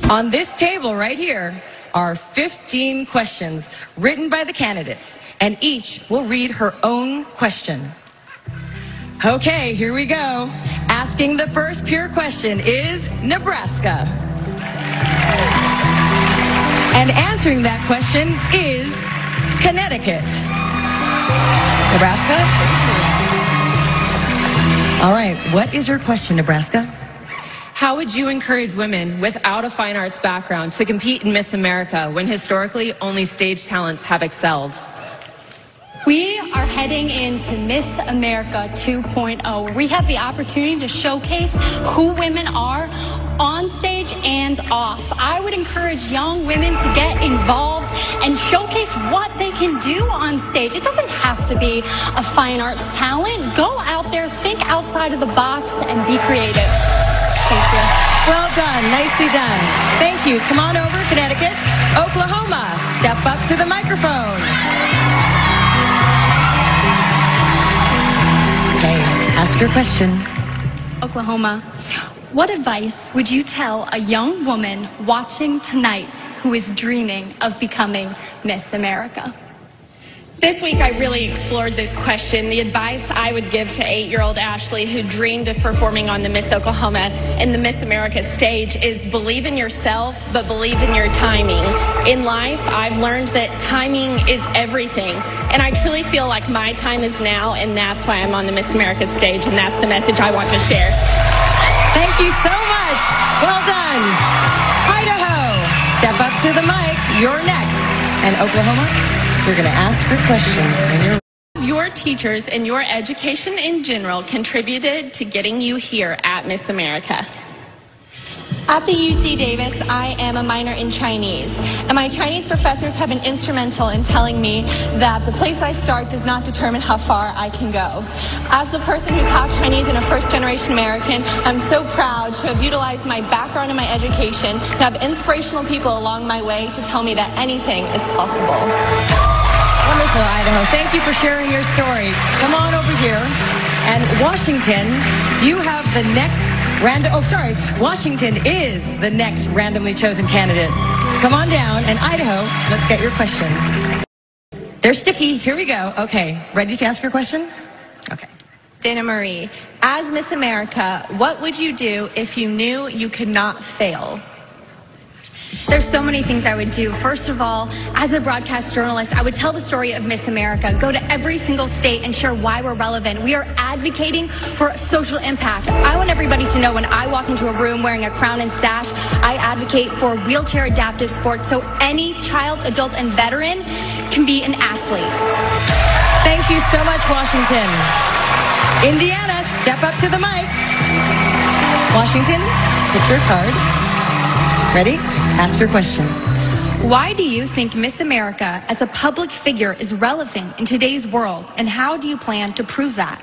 On this table right here are 15 questions written by the candidates, and each will read her own question. Okay, here we go. Asking the first pure question is Nebraska. And answering that question is Connecticut. Nebraska? All right, what is your question, Nebraska? How would you encourage women without a fine arts background to compete in Miss America when historically only stage talents have excelled? We are heading into Miss America 2.0, where we have the opportunity to showcase who women are on stage and off. I would encourage young women to get involved and showcase what they can do on stage. It doesn't have to be a fine arts talent. Go out there, think outside of the box, and be creative. Thank you. Well done. Nicely done. Thank you. Come on over, Connecticut. Oklahoma, step up to the microphone. Okay, ask your question. Oklahoma, what advice would you tell a young woman watching tonight who is dreaming of becoming Miss America? This week I really explored this question. The advice I would give to 8-year-old Ashley, who dreamed of performing on the Miss Oklahoma and the Miss America stage, is believe in yourself, but believe in your timing. In life, I've learned that timing is everything. And I truly feel like my time is now, and that's why I'm on the Miss America stage, and that's the message I want to share. Thank you so much. Well done. Idaho, step up to the mic. You're next. And Oklahoma, you're going to ask your question. Your teachers and your education in general contributed to getting you here at Miss America. At the UC Davis, I am a minor in Chinese, and my Chinese professors have been instrumental in telling me that the place I start does not determine how far I can go. As a person who's half Chinese and a first-generation American, I'm so proud to have utilized my background and my education to have inspirational people along my way to tell me that anything is possible. Wonderful, Idaho. Thank you for sharing your story. Come on over here. And Washington, you have the next Washington is the next randomly chosen candidate. Come on down, and Idaho, let's get your question. They're sticky. Here we go. Okay, ready to ask your question? Okay. Dana Marie, as Miss America, what would you do if you knew you could not fail? There's so many things I would do. First of all, as a broadcast journalist, I would tell the story of Miss America, go to every single state and share why we're relevant. We are advocating for social impact. I want everybody to know when I walk into a room wearing a crown and sash, I advocate for wheelchair adaptive sports so any child, adult, and veteran can be an athlete. Thank you so much, Washington. Indiana, step up to the mic. Washington, pick your card. Ready? Ask your question. Why do you think Miss America as a public figure is relevant in today's world, and how do you plan to prove that?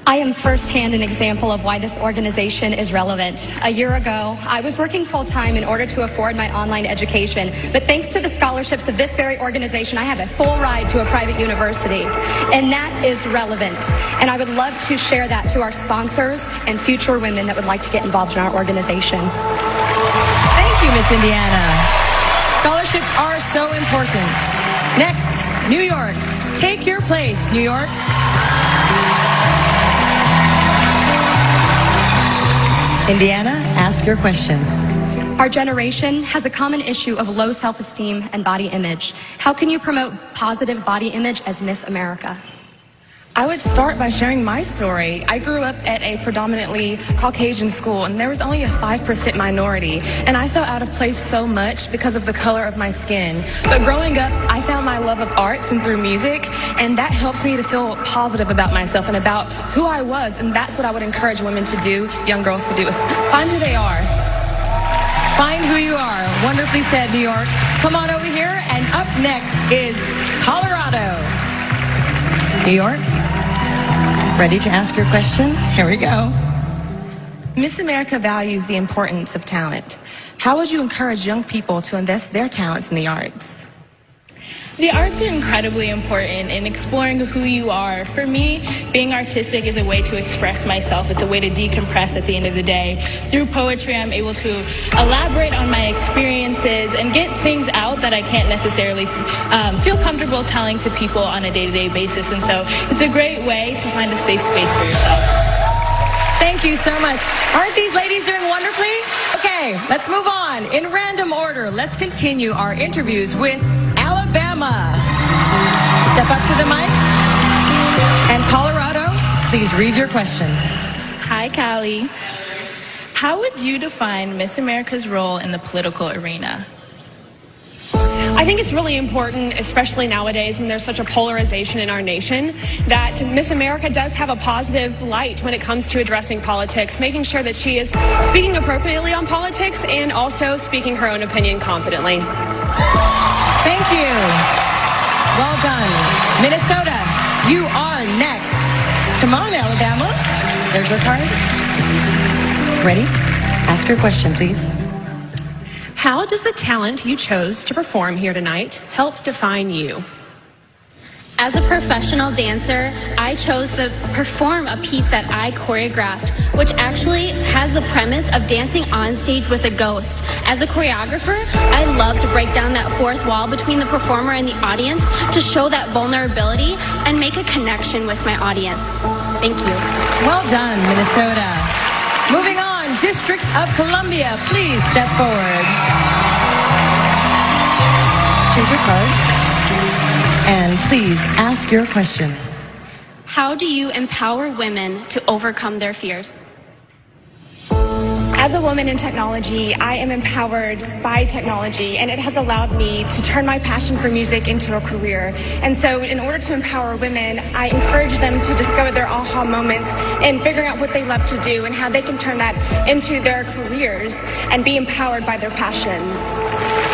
I am firsthand an example of why this organization is relevant. A year ago, I was working full-time in order to afford my online education, but thanks to the scholarships of this very organization, I have a full ride to a private university, and that is relevant. And I would love to share that to our sponsors and future women that would like to get involved in our organization. Thank you, Miss Indiana. Scholarships are so important. Next, New York. Take your place, New York. Indiana, ask your question. Our generation has a common issue of low self-esteem and body image. How can you promote positive body image as Miss America? I would start by sharing my story. I grew up at a predominantly Caucasian school, and there was only a 5% minority, and I felt out of place so much because of the color of my skin. But growing up, I found my love of arts and through music, and that helped me to feel positive about myself and about who I was, and that's what I would encourage women to do, young girls to do, is find who they are. Find who you are. Wonderfully said, New York. Come on over here, and up next is Colorado. New York, ready to ask your question? Here we go. Miss America values the importance of talent. How would you encourage young people to invest their talents in the arts? The arts are incredibly important in exploring who you are. For me, being artistic is a way to express myself. It's a way to decompress at the end of the day. Through poetry, I'm able to elaborate on my experiences and get things out that I can't necessarily feel comfortable telling to people on a day-to-day basis. And so it's a great way to find a safe space for yourself. Thank you so much. Aren't these ladies doing wonderfully? Okay, let's move on. In random order, let's continue our interviews with Alabama. Step up to the mic. And Colorado, please read your question. Hi, Callie. How would you define Miss America's role in the political arena? I think it's really important, especially nowadays when there's such a polarization in our nation, that Miss America does have a positive light when it comes to addressing politics, making sure that she is speaking appropriately on politics and also speaking her own opinion confidently. Thank you. Well done. Minnesota, you are next. Come on, Alabama. There's your card. Ready? Ask your question, please. How does the talent you chose to perform here tonight help define you? As a professional dancer, I chose to perform a piece that I choreographed, which actually has the premise of dancing on stage with a ghost. As a choreographer, I love to break down that fourth wall between the performer and the audience to show that vulnerability and make a connection with my audience. Thank you. Well done, Minnesota. Moving on, District of Columbia, please step forward. Choose your card. And please ask your question. How do you empower women to overcome their fears? As a woman in technology, I am empowered by technology, and it has allowed me to turn my passion for music into a career. And so in order to empower women, I encourage them to discover their aha moments and figuring out what they love to do and how they can turn that into their careers and be empowered by their passions.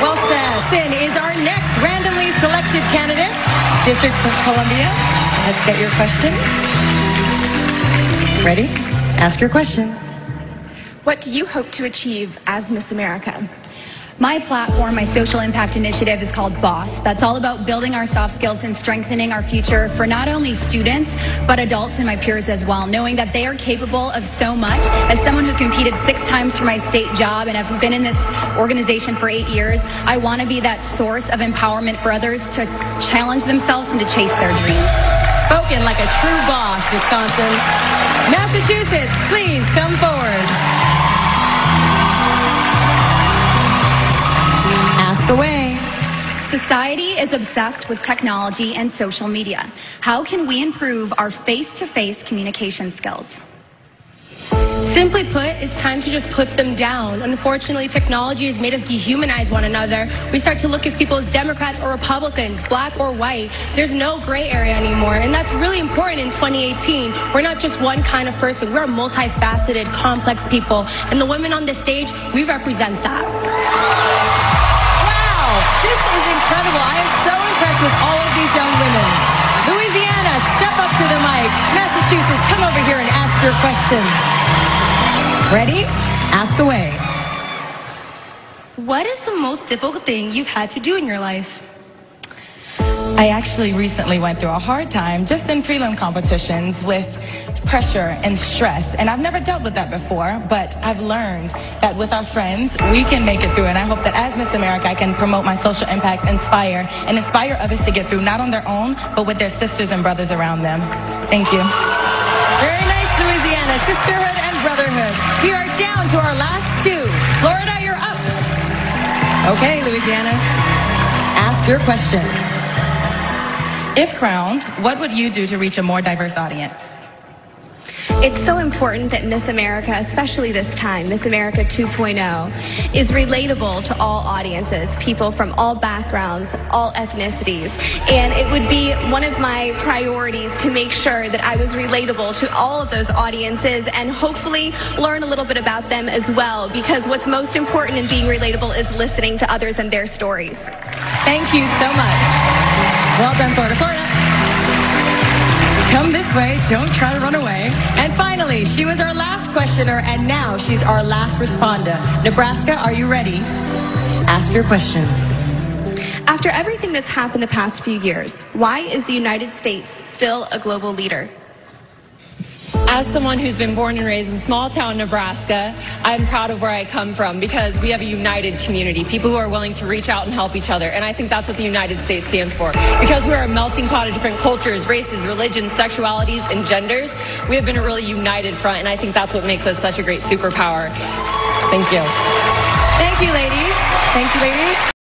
Well said. Sin is our next randomly selected candidate. District of Columbia, let's get your question. Ready? Ask your question. What do you hope to achieve as Miss America? My platform, my social impact initiative is called BOSS. That's all about building our soft skills and strengthening our future for not only students, but adults and my peers as well, knowing that they are capable of so much. As someone who competed 6 times for my state job and have been in this organization for 8 years, I want to be that source of empowerment for others to challenge themselves and to chase their dreams. Spoken like a true boss, Wisconsin. Massachusetts, please come forward. Ask away. Society is obsessed with technology and social media. How can we improve our face-to-face communication skills? Simply put, it's time to just put them down. Unfortunately, technology has made us dehumanize one another. We start to look at people as Democrats or Republicans, black or white. There's no gray area anymore, and that's really important in 2018. We're not just one kind of person. We're multifaceted, complex people, and the women on this stage, we represent that. This is incredible. I am so impressed with all of these young women. Louisiana, step up to the mic. Massachusetts, come over here and ask your question. Ready? Ask away. What is the most difficult thing you've had to do in your life? I actually recently went through a hard time just in prelim competitions with pressure and stress. And I've never dealt with that before, but I've learned that with our friends, we can make it through. And I hope that as Miss America, I can promote my social impact, inspire others to get through, not on their own, but with their sisters and brothers around them. Thank you. Very nice, Louisiana. Sisterhood and brotherhood. We are down to our last 2. Florida, you're up. Okay, Louisiana. Ask your question. If crowned, what would you do to reach a more diverse audience? It's so important that Miss America, especially this time, Miss America 2.0, is relatable to all audiences, people from all backgrounds, all ethnicities. And it would be one of my priorities to make sure that I was relatable to all of those audiences and hopefully learn a little bit about them as well, because what's most important in being relatable is listening to others and their stories. Thank you so much. Well done, Florida. Florida. Come this way. Don't try to run away. And finally, she was our last questioner, and now she's our last responder. Nebraska, are you ready? Ask your question. After everything that's happened the past few years, why is the United States still a global leader? As someone who's been born and raised in small town Nebraska, I'm proud of where I come from because we have a united community, people who are willing to reach out and help each other. And I think that's what the United States stands for. Because we are a melting pot of different cultures, races, religions, sexualities, and genders, we have been a really united front. And I think that's what makes us such a great superpower. Thank you. Thank you, ladies. Thank you, ladies.